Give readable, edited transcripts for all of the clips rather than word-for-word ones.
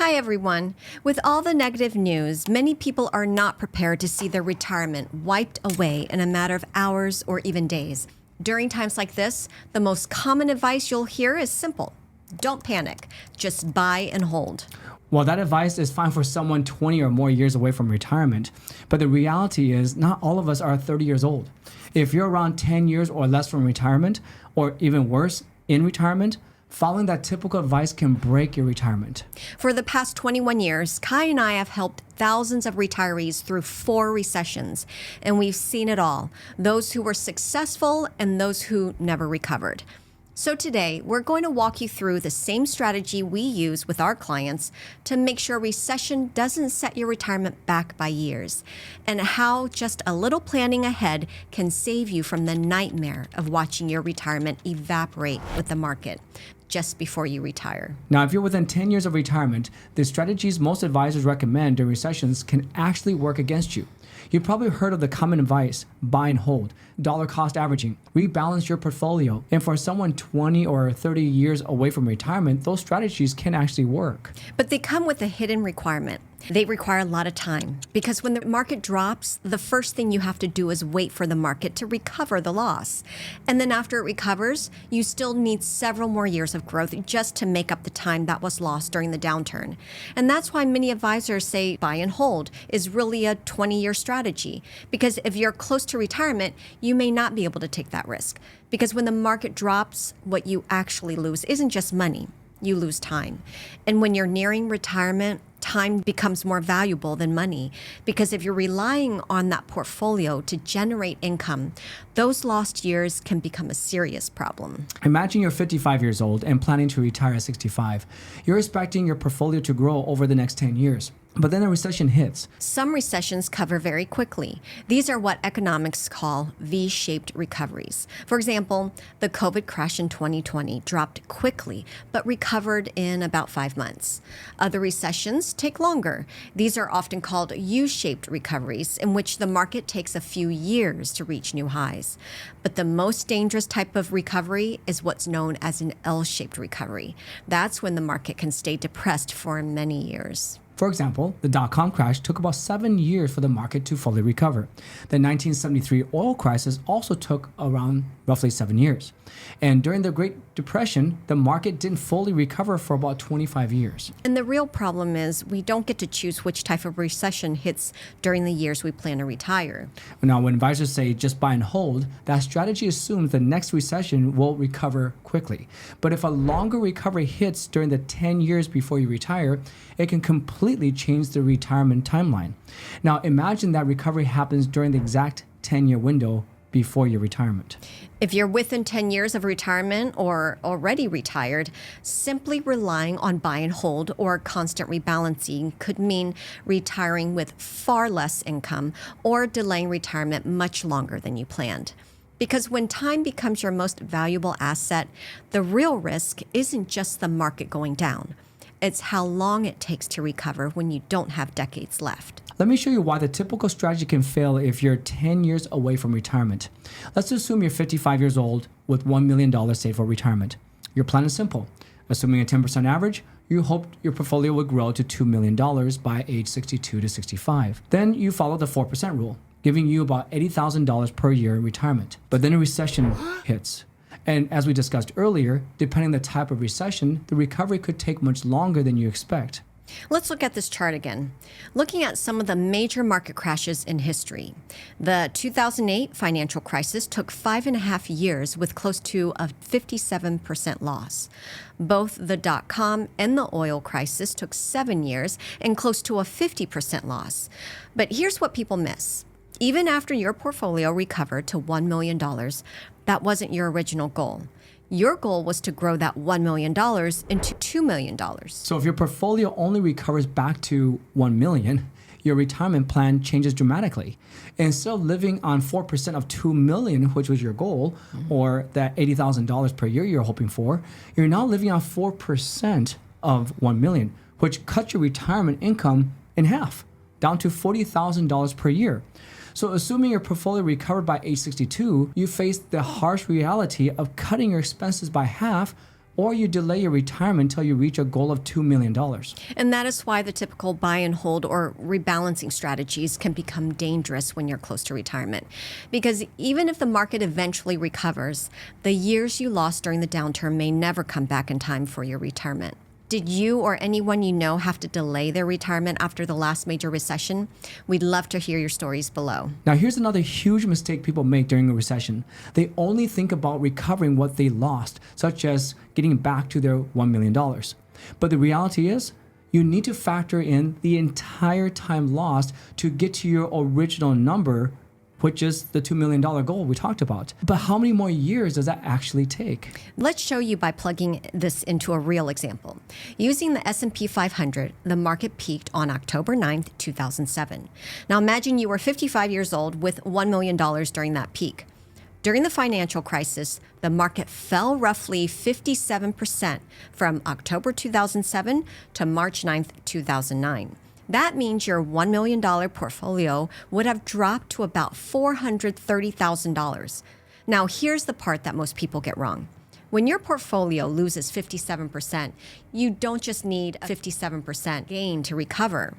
Hi, everyone. With all the negative news, many people are not prepared to see their retirement wiped away in a matter of hours or even days. During times like this, the most common advice you'll hear is simple. Don't panic. Just buy and hold. Well, that advice is fine for someone 20 or more years away from retirement. But the reality is not all of us are 30 years old. If you're around 10 years or less from retirement, or even worse, in retirement, following that typical advice can break your retirement. For the past 21 years, Kai and I have helped thousands of retirees through 4 recessions, and we've seen it all, those who were successful and those who never recovered. So today, we're going to walk you through the same strategy we use with our clients to make sure a recession doesn't set your retirement back by years, and how just a little planning ahead can save you from the nightmare of watching your retirement evaporate with the market just before you retire. Now, if you're within 10 years of retirement, the strategies most advisors recommend during recessions can actually work against you. You've probably heard of the common advice, buy and hold, dollar cost averaging, rebalance your portfolio. And for someone 20 or 30 years away from retirement, those strategies can actually work. But they come with a hidden requirement. They require a lot of time because when the market drops, the first thing you have to do is wait for the market to recover the loss. And then after it recovers, you still need several more years of growth just to make up the time that was lost during the downturn. And that's why many advisors say buy and hold is really a 20-year strategy, because if you're close to retirement, you may not be able to take that risk. Because when the market drops, what you actually lose isn't just money, you lose time. And when you're nearing retirement, time becomes more valuable than money, because if you're relying on that portfolio to generate income, those lost years can become a serious problem. Imagine you're 55 years old and planning to retire at 65. You're expecting your portfolio to grow over the next 10 years. But then a recession hits. Some recessions cover very quickly. These are what economics call V-shaped recoveries. For example, the COVID crash in 2020 dropped quickly, but recovered in about 5 months. Other recessions take longer. These are often called U-shaped recoveries, in which the market takes a few years to reach new highs. But the most dangerous type of recovery is what's known as an L-shaped recovery. That's when the market can stay depressed for many years. For example, the dot-com crash took about 7 years for the market to fully recover. The 1973 oil crisis also took around roughly 7 years. And during the Great Depression, the market didn't fully recover for about 25 years. And the real problem is we don't get to choose which type of recession hits during the years we plan to retire. Now, when advisors say just buy and hold, that strategy assumes the next recession will recover quickly. But if a longer recovery hits during the 10 years before you retire, it can completely change the retirement timeline. Now, imagine that recovery happens during the exact 10-year window before your retirement. If you're within 10 years of retirement or already retired, simply relying on buy and hold or constant rebalancing could mean retiring with far less income or delaying retirement much longer than you planned. Because when time becomes your most valuable asset, the real risk isn't just the market going down. It's how long it takes to recover when you don't have decades left. Let me show you why the typical strategy can fail if you're 10 years away from retirement. Let's assume you're 55 years old with $1 million saved for retirement. Your plan is simple. Assuming a 10% average, you hope your portfolio will grow to $2 million by age 62 to 65. Then you follow the 4% rule, giving you about $80,000 per year in retirement. But then a recession hits. And as we discussed earlier, depending on the type of recession, the recovery could take much longer than you expect. Let's look at this chart again. Looking at some of the major market crashes in history. The 2008 financial crisis took 5.5 years with close to a 57% loss. Both the dot-com and the oil crisis took 7 years and close to a 50% loss. But here's what people miss. Even after your portfolio recovered to $1 million, that wasn't your original goal. Your goal was to grow that $1 million into $2 million. So if your portfolio only recovers back to $1 million, your retirement plan changes dramatically. Instead of living on 4% of $2 million, which was your goal, or that $80,000 per year you're hoping for, you're now living on 4% of $1 million, which cuts your retirement income in half, down to $40,000 per year. So assuming your portfolio recovered by age 62, you face the harsh reality of cutting your expenses by half or you delay your retirement until you reach a goal of $2 million. And that is why the typical buy and hold or rebalancing strategies can become dangerous when you're close to retirement. Because even if the market eventually recovers, the years you lost during the downturn may never come back in time for your retirement. Did you or anyone you know have to delay their retirement after the last major recession? We'd love to hear your stories below. Now, here's another huge mistake people make during a recession. They only think about recovering what they lost, such as getting back to their $1 million. But the reality is, you need to factor in the entire time lost to get to your original number, which is the $2 million goal we talked about. But how many more years does that actually take? Let's show you by plugging this into a real example. Using the S&P 500, the market peaked on October 9th, 2007. Now imagine you were 55 years old with $1 million during that peak. During the financial crisis, the market fell roughly 57% from October 2007 to March 9th, 2009. That means your $1 million portfolio would have dropped to about $430,000. Now, here's the part that most people get wrong. When your portfolio loses 57%, you don't just need a 57% gain to recover.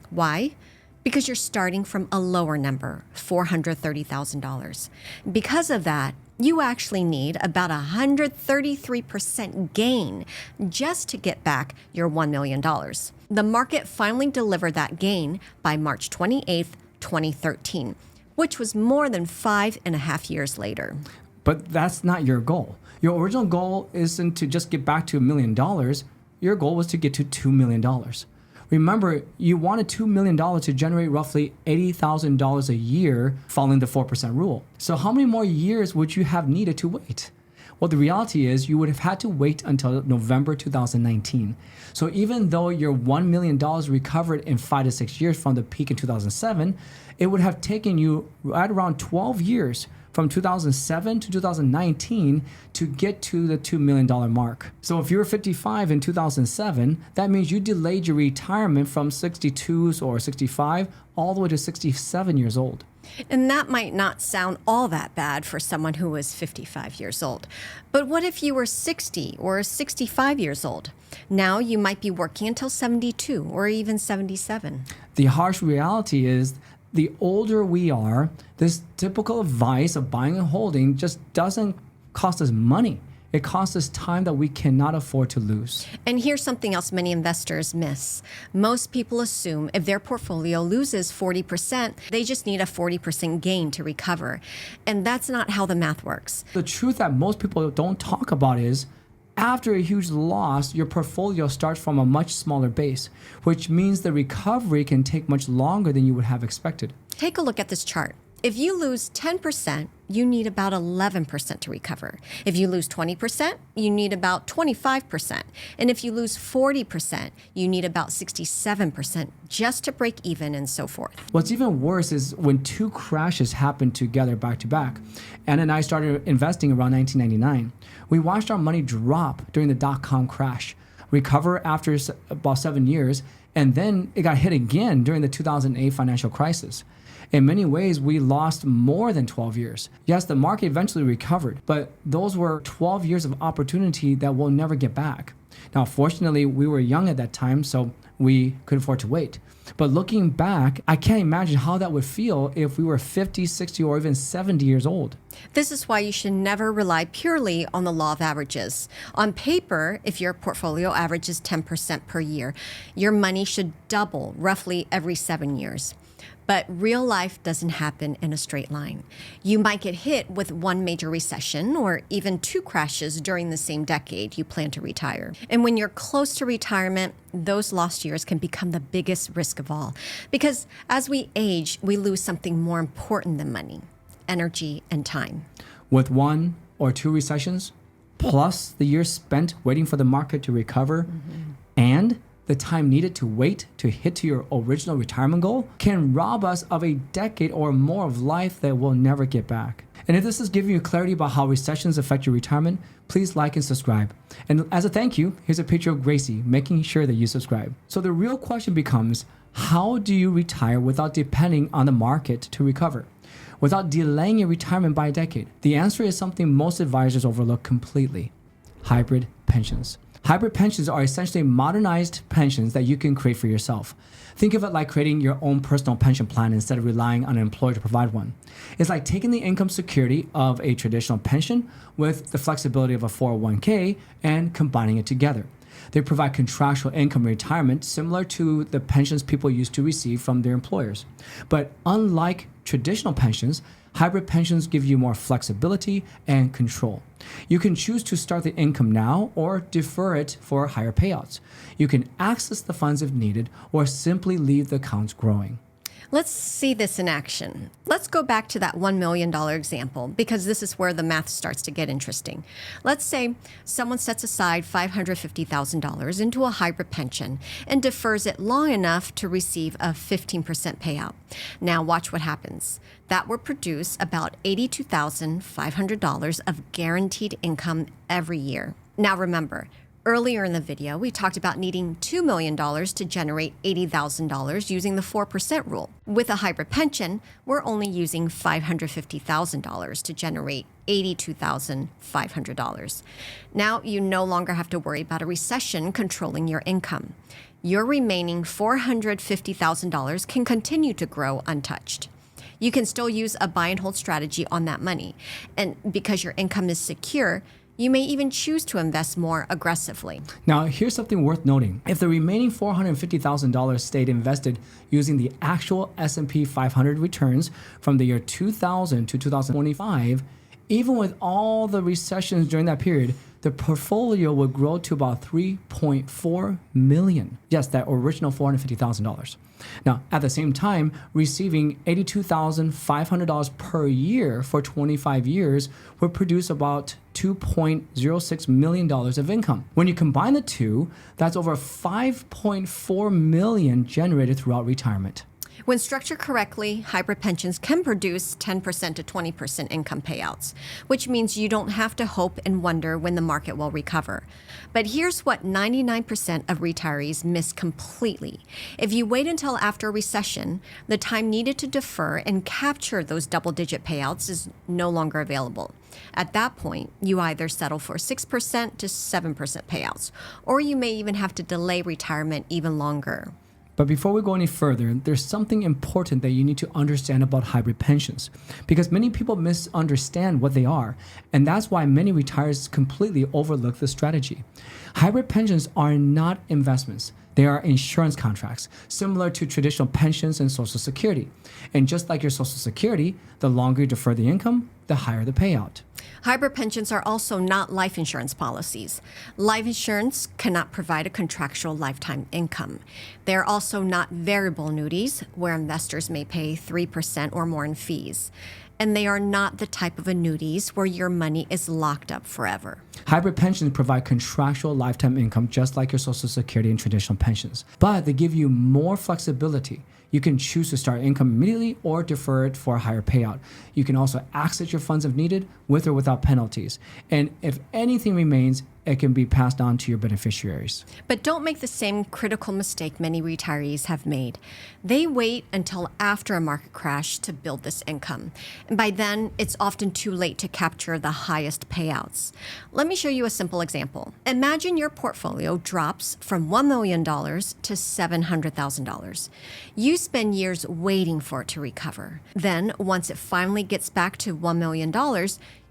Why? Because you're starting from a lower number, $430,000. Because of that, you actually need about a 133% gain just to get back your $1 million. The market finally delivered that gain by March 28th, 2013, which was more than 5.5 years later. But that's not your goal. Your original goal isn't to just get back to $1 million. Your goal was to get to $2 million. Remember, you wanted $2 million to generate roughly $80,000 a year following the 4% rule. So how many more years would you have needed to wait? Well, the reality is you would have had to wait until November 2019. So even though your $1 million recovered in 5 to 6 years from the peak in 2007, it would have taken you right around 12 years from 2007 to 2019 to get to the $2 million mark. So if you were 55 in 2007, that means you delayed your retirement from 62 or 65 all the way to 67 years old. And that might not sound all that bad for someone who was 55 years old. But what if you were 60 or 65 years old? Now you might be working until 72 or even 77. The harsh reality is the older we are, this typical advice of buying and holding just doesn't cost us money. It costs us time that we cannot afford to lose. And here's something else many investors miss. Most people assume if their portfolio loses 40%, they just need a 40% gain to recover. And that's not how the math works. The truth that most people don't talk about is after a huge loss, your portfolio starts from a much smaller base, which means the recovery can take much longer than you would have expected. Take a look at this chart. If you lose 10%, you need about 11% to recover. If you lose 20%, you need about 25%. And if you lose 40%, you need about 67% just to break even and so forth. What's even worse is when two crashes happened together back to back. Anna and I started investing around 1999. We watched our money drop during the dot-com crash, recover after about 7 years, and then it got hit again during the 2008 financial crisis. In many ways, we lost more than 12 years. Yes, the market eventually recovered, but those were 12 years of opportunity that we'll never get back. Now, fortunately, we were young at that time, so we could afford to wait. But looking back, I can't imagine how that would feel if we were 50, 60, or even 70 years old. This is why you should never rely purely on the law of averages. On paper, if your portfolio averages 10% per year, your money should double roughly every 7 years. But real life doesn't happen in a straight line. You might get hit with one major recession or even two crashes during the same decade you plan to retire. And when you're close to retirement, those lost years can become the biggest risk of all. Because as we age, we lose something more important than money: energy and time. With 1 or 2 recessions, plus the years spent waiting for the market to recover, and the time needed to wait to hit to your original retirement goal can rob us of a decade or more of life that we'll never get back. And if this is giving you clarity about how recessions affect your retirement, please like and subscribe. And as a thank you, here's a picture of Gracie making sure that you subscribe. So the real question becomes, how do you retire without depending on the market to recover? Without delaying your retirement by a decade? The answer is something most advisors overlook completely: hybrid pensions. Hybrid pensions are essentially modernized pensions that you can create for yourself. Think of it like creating your own personal pension plan instead of relying on an employer to provide one. It's like taking the income security of a traditional pension with the flexibility of a 401k and combining it together. They provide contractual income retirement similar to the pensions people used to receive from their employers. But unlike traditional pensions, hybrid pensions give you more flexibility and control. You can choose to start the income now or defer it for higher payouts. You can access the funds if needed or simply leave the accounts growing. Let's see this in action. Let's go back to that $1 million example because this is where the math starts to get interesting. Let's say someone sets aside $550,000 into a hybrid pension and defers it long enough to receive a 15% payout. Now watch what happens. That will produce about $82,500 of guaranteed income every year. Now remember, earlier in the video, we talked about needing $2 million to generate $80,000 using the 4% rule. With a hybrid pension, we're only using $550,000 to generate $82,500. Now you no longer have to worry about a recession controlling your income. Your remaining $450,000 can continue to grow untouched. You can still use a buy and hold strategy on that money. And because your income is secure, you may even choose to invest more aggressively. Now, here's something worth noting. If the remaining $450,000 stayed invested using the actual S&P 500 returns from the year 2000 to 2025, even with all the recessions during that period, the portfolio would grow to about $3.4 million. Yes, that original $450,000. Now, at the same time, receiving $82,500 per year for 25 years would produce about $2.06 million of income. When you combine the two, that's over $5.4 million generated throughout retirement. When structured correctly, hybrid pensions can produce 10% to 20% income payouts, which means you don't have to hope and wonder when the market will recover. But here's what 99% of retirees miss completely. If you wait until after a recession, the time needed to defer and capture those double-digit payouts is no longer available. At that point, you either settle for 6% to 7% payouts, or you may even have to delay retirement even longer. But before we go any further, there's something important that you need to understand about hybrid pensions, because many people misunderstand what they are, and that's why many retirees completely overlook the strategy. Hybrid pensions are not investments. They are insurance contracts, similar to traditional pensions and Social Security. And just like your Social Security, the longer you defer the income, the higher the payout. Hybrid pensions are also not life insurance policies. Life insurance cannot provide a contractual lifetime income. They are also not variable annuities, where investors may pay 3% or more in fees. And they are not the type of annuities where your money is locked up forever. Hybrid pensions provide contractual lifetime income just like your Social Security and traditional pensions, but they give you more flexibility. You can choose to start income immediately or defer it for a higher payout. You can also access your funds if needed, with or without penalties. And if anything remains, it can be passed on to your beneficiaries. But don't make the same critical mistake many retirees have made. They wait until after a market crash to build this income. And by then, it's often too late to capture the highest payouts. Let me show you a simple example. Imagine your portfolio drops from $1 million to $700,000. You spend years waiting for it to recover. Then, once it finally gets back to $1 million,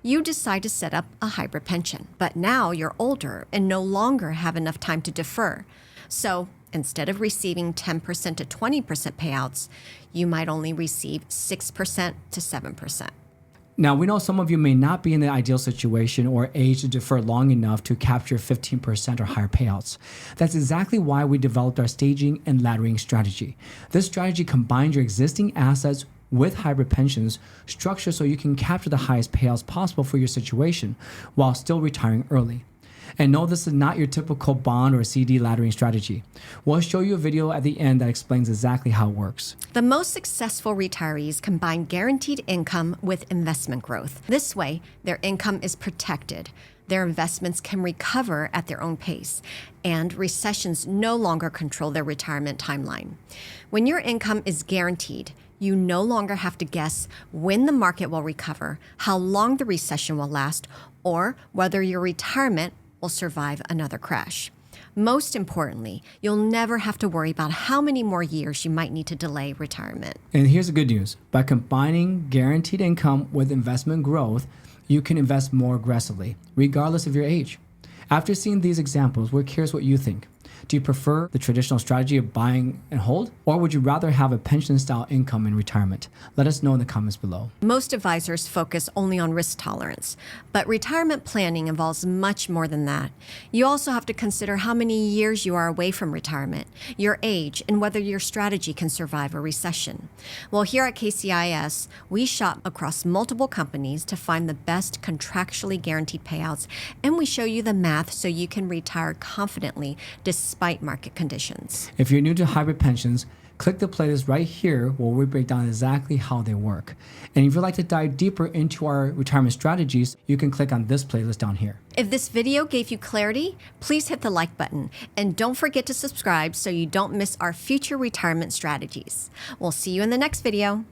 you decide to set up a hybrid pension. But now you're older and no longer have enough time to defer. So instead of receiving 10% to 20% payouts, you might only receive 6% to 7%. Now, we know some of you may not be in the ideal situation or age to defer long enough to capture 15% or higher payouts. That's exactly why we developed our staging and laddering strategy. This strategy combines your existing assets with hybrid pensions structured so you can capture the highest payouts possible for your situation while still retiring early. And no, this is not your typical bond or CD laddering strategy. We'll show you a video at the end that explains exactly how it works. The most successful retirees combine guaranteed income with investment growth. This way, their income is protected. Their investments can recover at their own pace, and recessions no longer control their retirement timeline. When your income is guaranteed, you no longer have to guess when the market will recover, how long the recession will last, or whether your retirement will survive another crash. Most importantly, you'll never have to worry about how many more years you might need to delay retirement. And here's the good news. By combining guaranteed income with investment growth, you can invest more aggressively, regardless of your age. After seeing these examples, we're curious what you think. Do you prefer the traditional strategy of buying and hold, or would you rather have a pension-style income in retirement? Let us know in the comments below. Most advisors focus only on risk tolerance, but retirement planning involves much more than that. You also have to consider how many years you are away from retirement, your age, and whether your strategy can survive a recession. Well, here at KCIS, we shop across multiple companies to find the best contractually guaranteed payouts, and we show you the math so you can retire confidently despite market conditions. If you're new to hybrid pensions, click the playlist right here where we break down exactly how they work. And if you'd like to dive deeper into our retirement strategies, you can click on this playlist down here. If this video gave you clarity, please hit the like button and don't forget to subscribe so you don't miss our future retirement strategies. We'll see you in the next video.